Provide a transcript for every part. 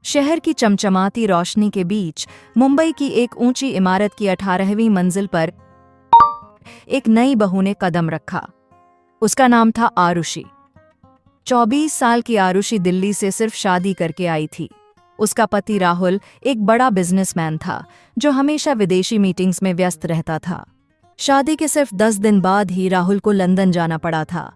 शहर की चमचमाती रोशनी के बीच मुंबई की एक ऊंची इमारत की 18वीं मंजिल पर एक नई बहू ने कदम रखा। उसका नाम था आरुषि। 24 साल की आरुषि दिल्ली से सिर्फ शादी करके आई थी। उसका पति राहुल एक बड़ा बिजनेसमैन था जो हमेशा विदेशी मीटिंग्स में व्यस्त रहता था। शादी के सिर्फ 10 दिन बाद ही राहुल को लंदन जाना पड़ा था।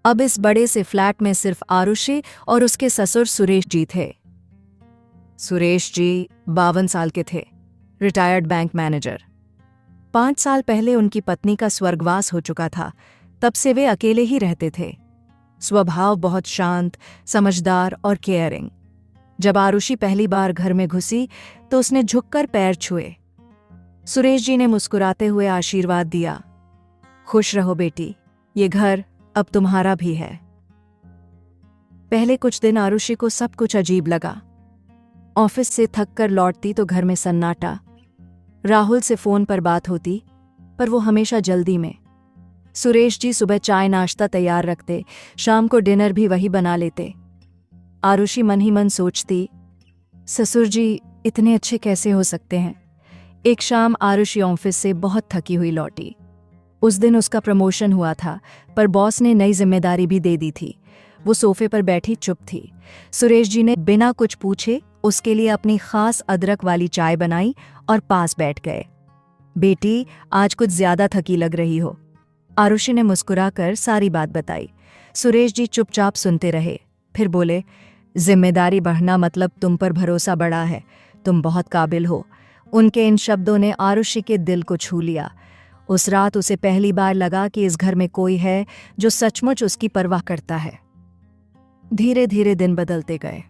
अब इस बड़े से फ्लैट में सिर्फ आरुषि और उसके ससुर सुरेश जी थे। सुरेश जी 52 साल के थे, रिटायर्ड बैंक मैनेजर। 5 साल पहले उनकी पत्नी का स्वर्गवास हो चुका था, तब से वे अकेले ही रहते थे। स्वभाव बहुत शांत, समझदार और केयरिंग। जब आरुषि पहली बार घर में घुसी तो उसने झुककर पैर छुए। सुरेश जी ने मुस्कुराते हुए आशीर्वाद दिया, खुश रहो बेटी, ये घर अब तुम्हारा भी है। पहले कुछ दिन आरुषि को सब कुछ अजीब लगा। ऑफिस से थक कर लौटती तो घर में सन्नाटा। राहुल से फोन पर बात होती, पर वो हमेशा जल्दी में। सुरेश जी सुबह चाय नाश्ता तैयार रखते, शाम को डिनर भी वही बना लेते। आरुषि मन ही मन सोचती, ससुर जी इतने अच्छे कैसे हो सकते हैं। एक शाम आरुषि ऑफिस से बहुत थकी हुई लौटी। उस दिन उसका प्रमोशन हुआ था, पर बॉस ने नई जिम्मेदारी भी दे दी थी। वो सोफे पर बैठी चुप थी। सुरेश जी ने बिना कुछ पूछे उसके लिए अपनी खास अदरक वाली चाय बनाई और पास बैठ गए। बेटी, आज कुछ ज्यादा थकी लग रही हो। आरुषि ने मुस्कुराकर सारी बात बताई। सुरेश जी चुपचाप सुनते रहे, फिर बोले, जिम्मेदारी बढ़ना मतलब तुम पर भरोसा बढ़ा है, तुम बहुत काबिल हो। उनके इन शब्दों ने आरुषि के दिल को छू लिया। उस रात उसे पहली बार लगा कि इस घर में कोई है जो सचमुच उसकी परवाह करता है। धीरे धीरे दिन बदलते गए।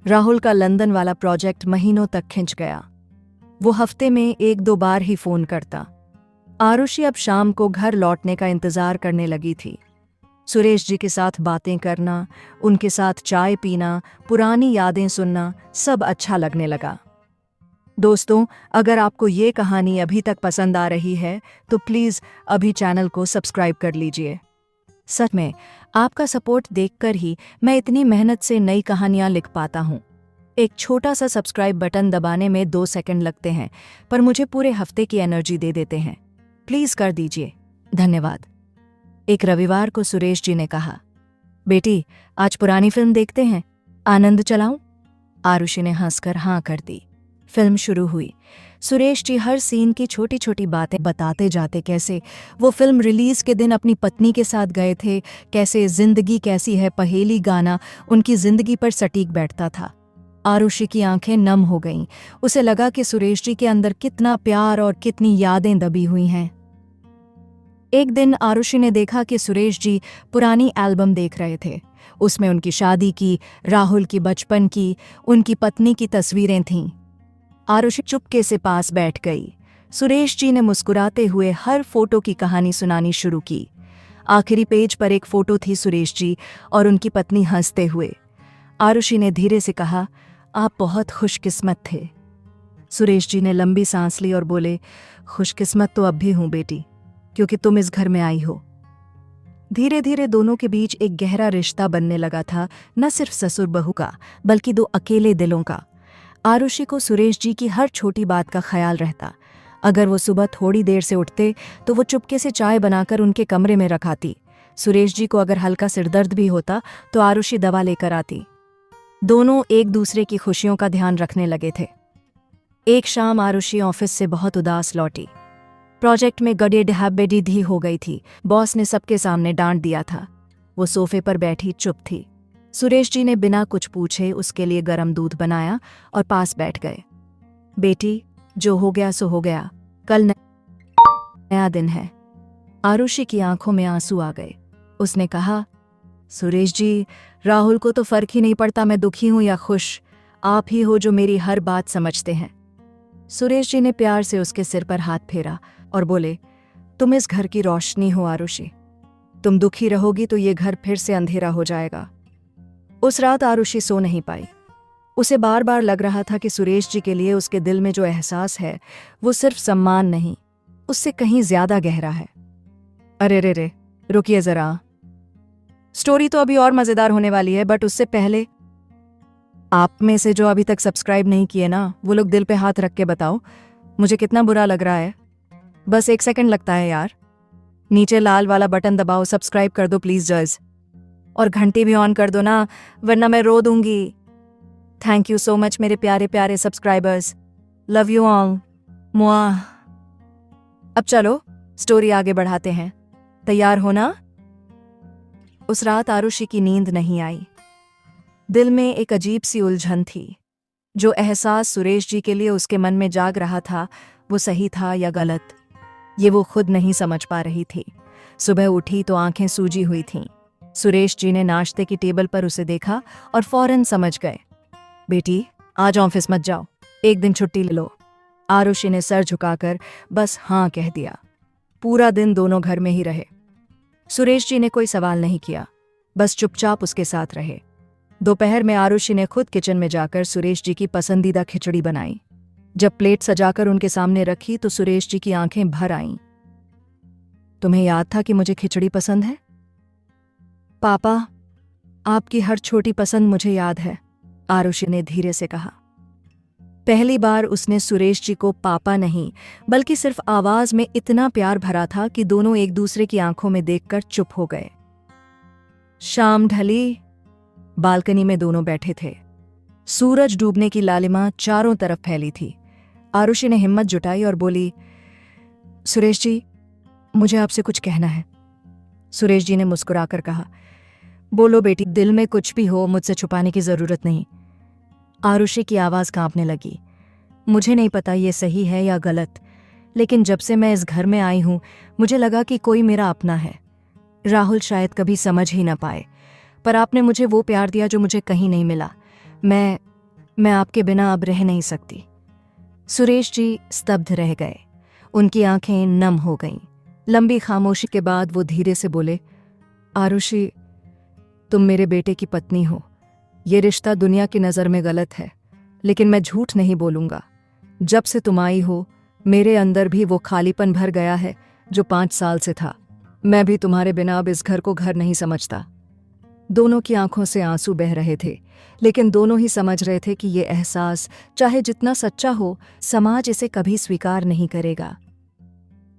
राहुल का लंदन वाला प्रोजेक्ट महीनों तक खिंच गया। वो हफ्ते में 1-2 बार ही फोन करता। आरुषि अब शाम को घर लौटने का इंतजार करने लगी थी। सुरेश जी के साथ बातें करना, उनके साथ चाय पीना, पुरानी यादें सुनना, सब अच्छा लगने लगा। दोस्तों, अगर आपको ये कहानी अभी तक पसंद आ रही है तो प्लीज़ अभी चैनल को सब्सक्राइब कर लीजिए। सच में आपका सपोर्ट देखकर ही मैं इतनी मेहनत से नई कहानियां लिख पाता हूँ। एक छोटा सा सब्सक्राइब बटन दबाने में 2 सेकंड लगते हैं, पर मुझे पूरे हफ्ते की एनर्जी दे देते हैं। प्लीज़ कर दीजिए, धन्यवाद। एक रविवार को सुरेश जी ने कहा, बेटी आज पुरानी फिल्म देखते हैं, आनंद चलाऊं? आरुषि ने हंसकर हाँ कर दी। फिल्म शुरू हुई। सुरेश जी हर सीन की छोटी छोटी बातें बताते जाते, कैसे वो फिल्म रिलीज के दिन अपनी पत्नी के साथ गए थे, कैसे जिंदगी कैसी है पहेली गाना उनकी जिंदगी पर सटीक बैठता था। आरुषि की आंखें नम हो गईं। उसे लगा कि सुरेश जी के अंदर कितना प्यार और कितनी यादें दबी हुई हैं। एक दिन आरुषि ने देखा कि सुरेश जी पुरानी एल्बम देख रहे थे। उसमें उनकी शादी की, राहुल की बचपन की, उनकी पत्नी की तस्वीरें थीं। आरुषि चुपके से पास बैठ गई। सुरेश जी ने मुस्कुराते हुए हर फोटो की कहानी सुनानी शुरू की। आखिरी पेज पर एक फोटो थी सुरेश जी और उनकी पत्नी हंसते हुए। आरुषि ने धीरे से कहा, आप बहुत खुशकिस्मत थे। सुरेश जी ने लंबी सांस ली और बोले, खुशकिस्मत तो अब भी हूं बेटी, क्योंकि तुम इस घर में आई हो। धीरे धीरे दोनों के बीच एक गहरा रिश्ता बनने लगा था, न सिर्फ ससुर बहू का, बल्कि 2 अकेले दिलों का। आरुषि को सुरेश जी की हर छोटी बात का ख्याल रहता। अगर वो सुबह थोड़ी देर से उठते तो वो चुपके से चाय बनाकर उनके कमरे में रखाती। सुरेश जी को अगर हल्का सिरदर्द भी होता तो आरुषि दवा लेकर आती। दोनों एक दूसरे की खुशियों का ध्यान रखने लगे थे। एक शाम आरुषि ऑफिस से बहुत उदास लौटी। प्रोजेक्ट में गड़बड़ी हो गई थी। बॉस ने सबके सामने डांट दिया था। वो सोफे पर बैठी चुप थी। सुरेश जी ने बिना कुछ पूछे उसके लिए गर्म दूध बनाया और पास बैठ गए। बेटी, जो हो गया सो हो गया, कल नया दिन है। आरुषि की आंखों में आंसू आ गए। उसने कहा, सुरेश जी, राहुल को तो फर्क ही नहीं पड़ता मैं दुखी हूं या खुश। आप ही हो जो मेरी हर बात समझते हैं। सुरेश जी ने प्यार से उसके सिर पर हाथ फेरा और बोले, तुम इस घर की रोशनी हो आरुषि। तुम दुखी रहोगी तो ये घर फिर से अंधेरा हो जाएगा। उस रात आरुषि सो नहीं पाई। उसे बार बार लग रहा था कि सुरेश जी के लिए उसके दिल में जो एहसास है वो सिर्फ सम्मान नहीं, उससे कहीं ज्यादा गहरा है। अरे रे रे, रुकिए जरा, स्टोरी तो अभी और मजेदार होने वाली है, बट उससे पहले आप में से जो अभी तक सब्सक्राइब नहीं किए ना, वो लोग दिल पे हाथ रख के बताओ मुझे कितना बुरा लग रहा है। बस 1 सेकंड लगता है यार। नीचे लाल वाला बटन दबाओ, सब्सक्राइब कर दो प्लीज जज, और घंटी भी ऑन कर दो ना, वरना मैं रो दूंगी। थैंक यू सो मच मेरे प्यारे प्यारे सब्सक्राइबर्स, लव यू ऑल, मुआ। अब चलो स्टोरी आगे बढ़ाते हैं, तैयार हो ना? उस रात आरुषि की नींद नहीं आई। दिल में एक अजीब सी उलझन थी। जो एहसास सुरेश जी के लिए उसके मन में जाग रहा था, वो सही था या गलत, ये वो खुद नहीं समझ पा रही थी। सुबह उठी तो आंखें सूजी हुई थीं। सुरेश जी ने नाश्ते की टेबल पर उसे देखा और फौरन समझ गए। बेटी, आज ऑफिस मत जाओ, एक दिन छुट्टी ले लो। आरुषि ने सर झुकाकर बस हाँ कह दिया। पूरा दिन दोनों घर में ही रहे। सुरेश जी ने कोई सवाल नहीं किया, बस चुपचाप उसके साथ रहे। दोपहर में आरुषि ने खुद किचन में जाकर सुरेश जी की पसंदीदा खिचड़ी बनाई। जब प्लेट सजाकर उनके सामने रखी तो सुरेश जी की आंखें भर आईं। तुम्हें याद था कि मुझे खिचड़ी पसंद है? पापा, आपकी हर छोटी पसंद मुझे याद है, आरुषि ने धीरे से कहा। पहली बार उसने सुरेश जी को पापा नहीं, बल्कि सिर्फ आवाज में इतना प्यार भरा था कि दोनों एक दूसरे की आंखों में देखकर चुप हो गए। शाम ढली। बालकनी में दोनों बैठे थे। सूरज डूबने की लालिमा चारों तरफ फैली थी। आरुषि ने हिम्मत जुटाई और बोली, सुरेश जी, मुझे आपसे कुछ कहना है। सुरेश जी ने मुस्कुराकर कहा, बोलो बेटी, दिल में कुछ भी हो मुझसे छुपाने की जरूरत नहीं। आरुषि की आवाज कांपने लगी। मुझे नहीं पता ये सही है या गलत, लेकिन जब से मैं इस घर में आई हूं मुझे लगा कि कोई मेरा अपना है। राहुल शायद कभी समझ ही ना पाए, पर आपने मुझे वो प्यार दिया जो मुझे कहीं नहीं मिला। मैं आपके बिना अब रह नहीं सकती। सुरेश जी स्तब्ध रह गए। उनकी आंखें नम हो गईं। लंबी खामोशी के बाद वो धीरे से बोले, आरुषि, तुम मेरे बेटे की पत्नी हो। ये रिश्ता दुनिया की नज़र में गलत है, लेकिन मैं झूठ नहीं बोलूंगा। जब से तुम आई हो मेरे अंदर भी वो खालीपन भर गया है जो 5 साल से था। मैं भी तुम्हारे बिना अब इस घर को घर नहीं समझता। दोनों की आंखों से आंसू बह रहे थे, लेकिन दोनों ही समझ रहे थे कि ये एहसास चाहे जितना सच्चा हो, समाज इसे कभी स्वीकार नहीं करेगा।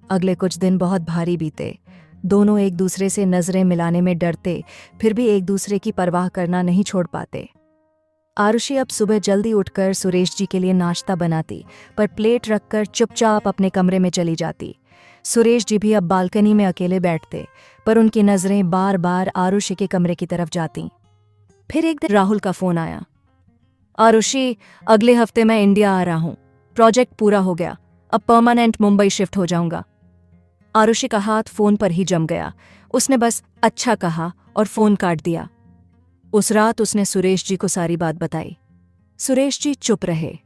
अगले कुछ दिन बहुत भारी बीते। दोनों एक दूसरे से नजरें मिलाने में डरते, फिर भी एक दूसरे की परवाह करना नहीं छोड़ पाते। आरुषि अब सुबह जल्दी उठकर सुरेश जी के लिए नाश्ता बनाती, पर प्लेट रखकर चुपचाप अपने कमरे में चली जाती। सुरेश जी भी अब बालकनी में अकेले बैठते, पर उनकी नजरें बार बार आरुषि के कमरे की तरफ जाती। फिर एक दिन राहुल का फोन आया। आरुषि, अगले हफ्ते मैं इंडिया आ रहा हूं। प्रोजेक्ट पूरा हो गया, अब परमानेंट मुंबई शिफ्ट हो जाऊंगा। आरुषि का हाथ फोन पर ही जम गया। उसने बस अच्छा कहा और फोन काट दिया। उस रात उसने सुरेश जी को सारी बात बताई। सुरेश जी चुप रहे,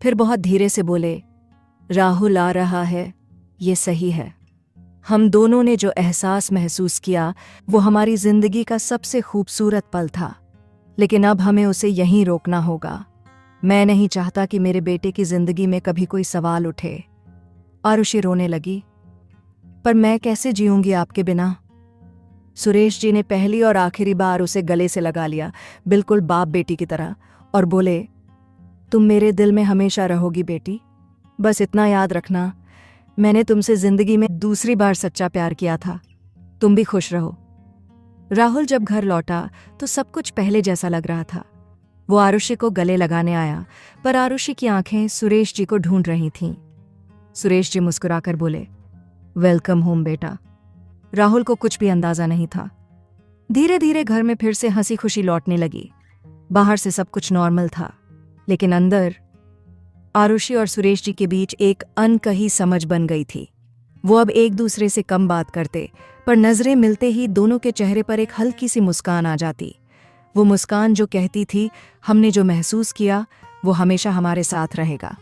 फिर बहुत धीरे से बोले, राहुल आ रहा है, ये सही है। हम दोनों ने जो एहसास महसूस किया वो हमारी जिंदगी का सबसे खूबसूरत पल था, लेकिन अब हमें उसे यहीं रोकना होगा। मैं नहीं चाहता कि मेरे बेटे की जिंदगी में कभी कोई सवाल उठे। आरुषि रोने लगी, पर मैं कैसे जीऊंगी आपके बिना? सुरेश जी ने पहली और आखिरी बार उसे गले से लगा लिया, बिल्कुल बाप बेटी की तरह, और बोले, तुम मेरे दिल में हमेशा रहोगी बेटी। बस इतना याद रखना, मैंने तुमसे जिंदगी में दूसरी बार सच्चा प्यार किया था। तुम भी खुश रहो। राहुल जब घर लौटा तो सब कुछ पहले जैसा लग रहा था। वो आरुषि को गले लगाने आया, पर आरुषि की आंखें सुरेश जी को ढूंढ रही थीं। सुरेश जी मुस्कुराकर बोले, वेलकम होम बेटा। राहुल को कुछ भी अंदाजा नहीं था। धीरे धीरे घर में फिर से हंसी खुशी लौटने लगी। बाहर से सब कुछ नॉर्मल था, लेकिन अंदर आरुषि और सुरेश जी के बीच एक अनकही समझ बन गई थी। वो अब एक दूसरे से कम बात करते, पर नजरें मिलते ही दोनों के चेहरे पर एक हल्की सी मुस्कान आ जाती। वो मुस्कान जो कहती थी, हमने जो महसूस किया वो हमेशा हमारे साथ रहेगा।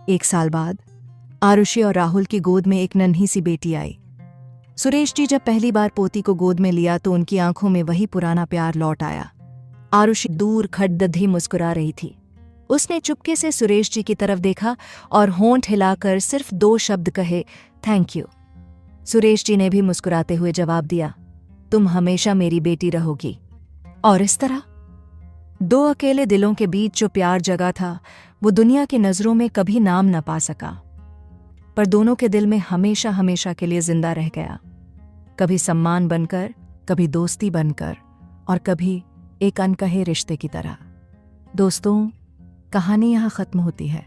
1 साल बाद आरुषि और राहुल की गोद में एक नन्ही सी बेटी आई। सुरेश जी जब पहली बार पोती को गोद में लिया तो उनकी आंखों में वही पुराना प्यार लौट आया। आरुषि दूर खड़दधी मुस्कुरा रही थी। उसने चुपके से सुरेश जी की तरफ देखा और होंठ हिलाकर सिर्फ 2 शब्द कहे, थैंक यू। सुरेश जी ने भी मुस्कुराते हुए जवाब दिया, तुम हमेशा मेरी बेटी रहोगी। और इस तरह दो अकेले दिलों के बीच जो प्यार जगा था वो दुनिया की नज़रों में कभी नाम न पा सका, पर दोनों के दिल में हमेशा हमेशा के लिए जिंदा रह गया। कभी सम्मान बनकर, कभी दोस्ती बनकर, और कभी एक अनकहे रिश्ते की तरह। दोस्तों, कहानी यहाँ ख़त्म होती है।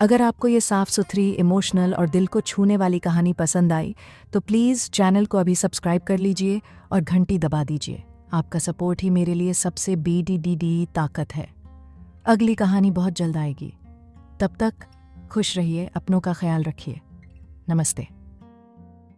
अगर आपको ये साफ सुथरी, इमोशनल और दिल को छूने वाली कहानी पसंद आई तो प्लीज़ चैनल को अभी सब्सक्राइब कर लीजिए और घंटी दबा दीजिए। आपका सपोर्ट ही मेरे लिए सबसे बड़ी ताकत है। अगली कहानी बहुत जल्द आएगी। तब तक खुश रहिए, अपनों का ख्याल रखिए। नमस्ते।